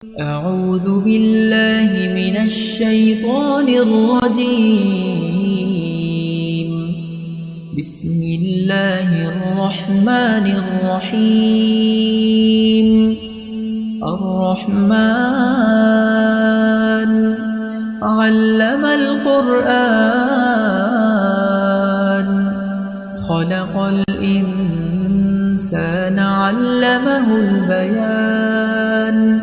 أعوذ بالله من الشيطان الرجيم. بسم الله الرحمن الرحيم. الرحمن علم القرآن خلق الإنسان علمه البيان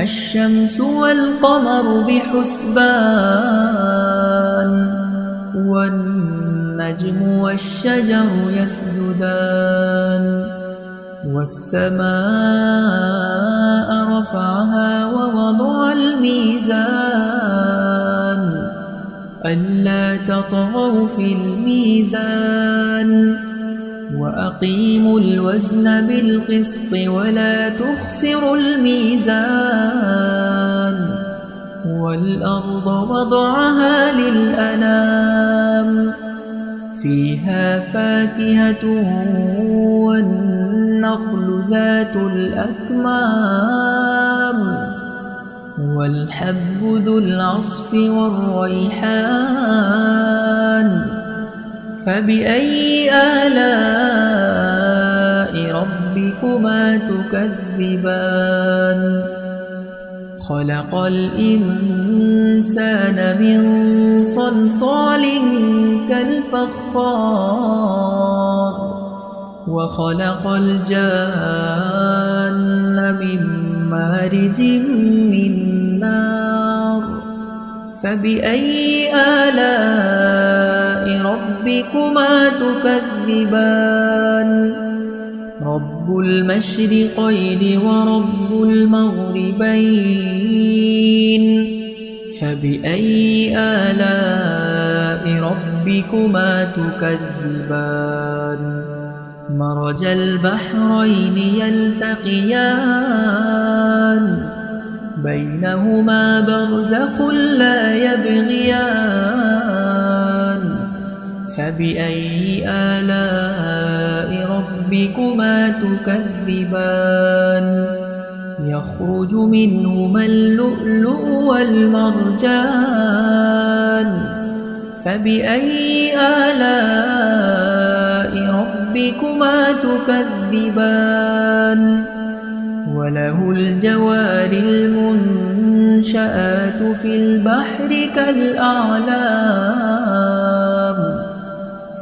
الشمس والقمر بحسبان والنجم والشجر يسجدان والسماء رفعها ووضع الميزان ألا تطغوا في الميزان وأقيموا الوزن بالقسط ولا تخسروا الميزان والأرض وضعها للأنام فيها فاكهة والنخل ذات الأكمام والحب ذو العصف والريحان فبأي آلاء ربكما تكذبان خلق الإنسان من صلصال كالفخار وخلق الجان من مارج من نار فبأي آلاء ربكما تكذبان رب المشرقين ورب المغربين فبأي آلاء ربكما تكذبان مرج البحرين يلتقيان بينهما برزخ لا يبغيان فبأي آلاء ربكما تكذبان يخرج منهما اللؤلؤ والمرجان فبأي آلاء ربكما تكذبان وله الجوار المنشآت في البحر كالأعلام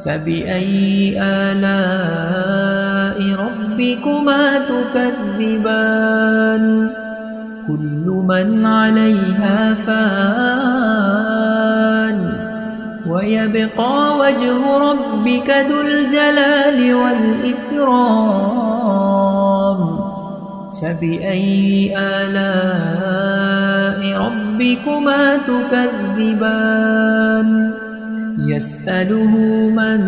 فبأي آلاء ربكما تكذبان كل من عليها فان ويبقى وجه ربك ذو الجلال والإكرام فبأي آلاء ربكما تكذبان يسأله من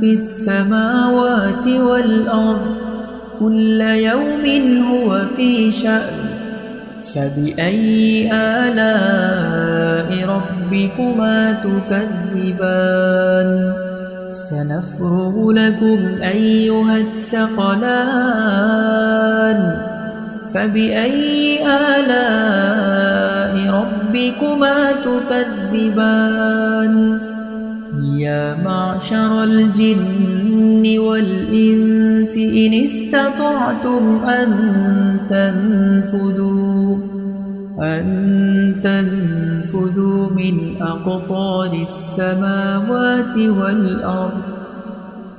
في السماوات والأرض كل يوم هو في شأن فبأي آلاء ربكما تكذبان سنفرغ لكم أيها الثقلان فبأي آلاء ربكما تكذبان يا معشر الجن والإنس إن استطعتم أن تنفذوا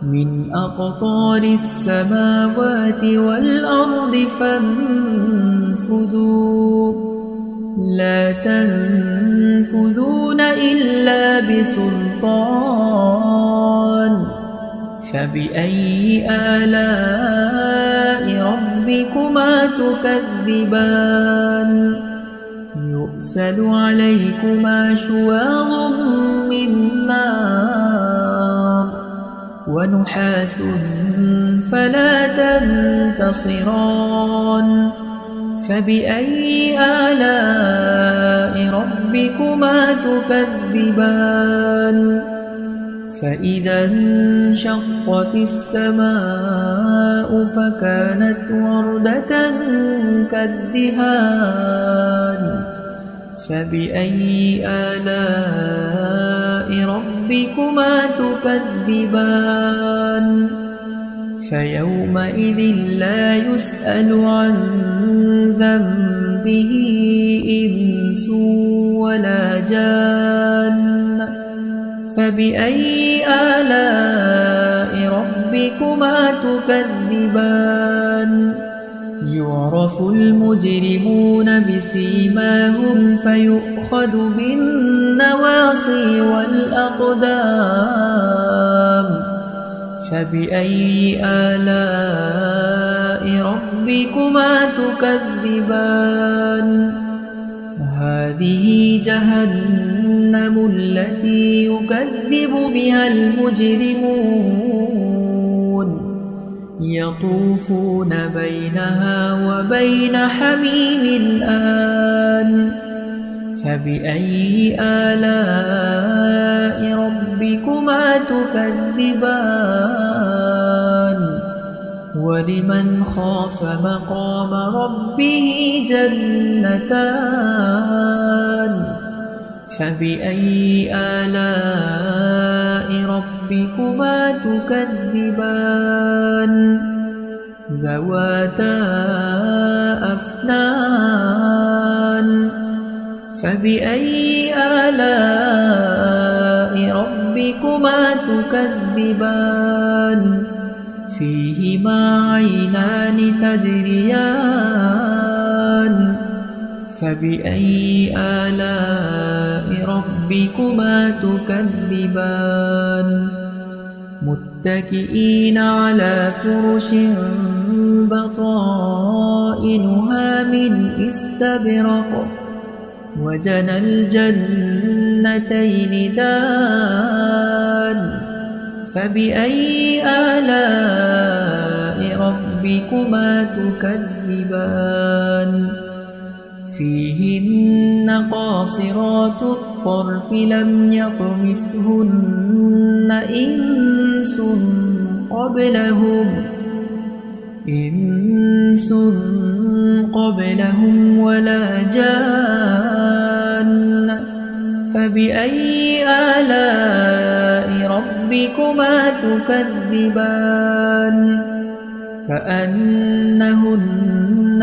من أقطار السماوات والأرض فانفذوا لا تنفذون إلا بسلطان فبأي آلاء ربكما تكذبان يرسل عليكما شواظ من نار ونحاس فلا تنتصران فبأي آلاء ربكما تكذبان فإذا انشقت السماء فكانت وردة كالدهان فبأي آلاء ربكما تكذبان فيومئذ لا يسأل عن ذنبه إنس ولا جان فبأي آلاء ربكما تكذبان يعرف المجرمون بسيماهم فيؤخذ بالنواصي والأقدام فبأي آلاء ربكما تكذبان هذه جهنم التي يكذب بها المجرمون يطوفون بينها وبين حميم آن فبأي آلاء ربكما تكذبان ولمن خاف مقام ربه جنتان فبأي آلاء ربكما تكذبان ذواتا أفنان فبأي آلاء ربكما تكذبان فيهما عينان تجريان فبأي آلاء ربكما تكذبان متكئين على فرش بطائنها من استبرق وجنى الجنتين دان فبأي آلاء ربكما تكذبان فيهن قاصرات الطرف لم يطمثهن إنس قبلهم ولا جان فبأي آلاء ربكما تكذبان كأنهن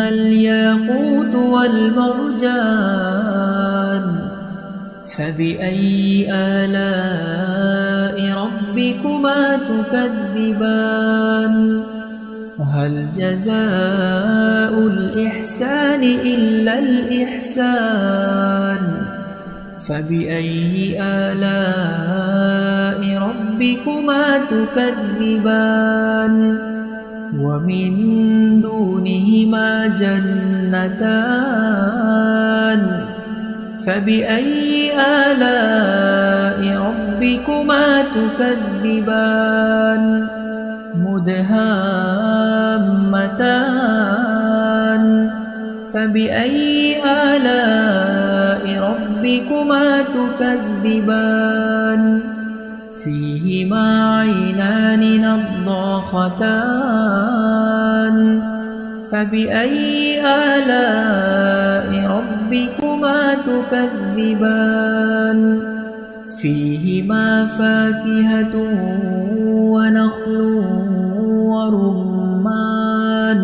الياقوت والمرجان فبأي آلاء ربكما تكذبان هل جزاء الإحسان إلا الإحسان فبأي آلاء ربكما تكذبان ومن دونهما جنتان فبأي آلاء ربكما تكذبان مدهامتان فبأي آلاء ربكما تكذبان فيهما عينان نضاختان فبأي آلاء ربكما تكذبان فيهما فاكهة ونخل ورمان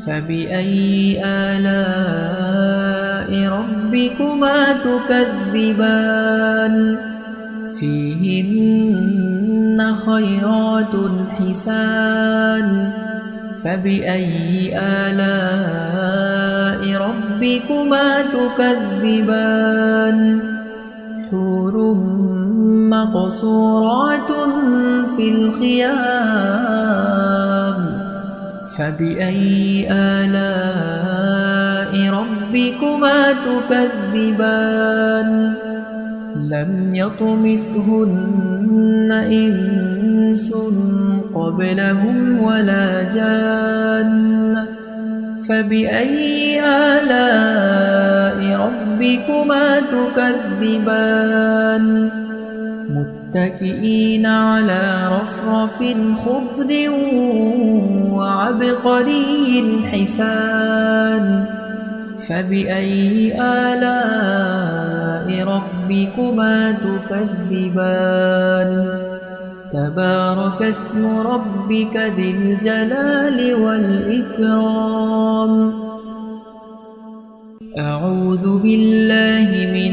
فبأي آلاء ربكما تكذبان فيهن خيرات حسان فبأي آلاء ربكما تكذبان حور مقصورات في الخيام فبأي آلاء ربكما تكذبان لم يطمثهن إنس قبلهم ولا جان فبأي آلاء ربكما تكذبان متكئين على رفرف خضر وعبقري حسان فبأي آلاء ربكما تكذبان تبارك اسم ربك ذي الجلال والإكرام أعوذ بالله من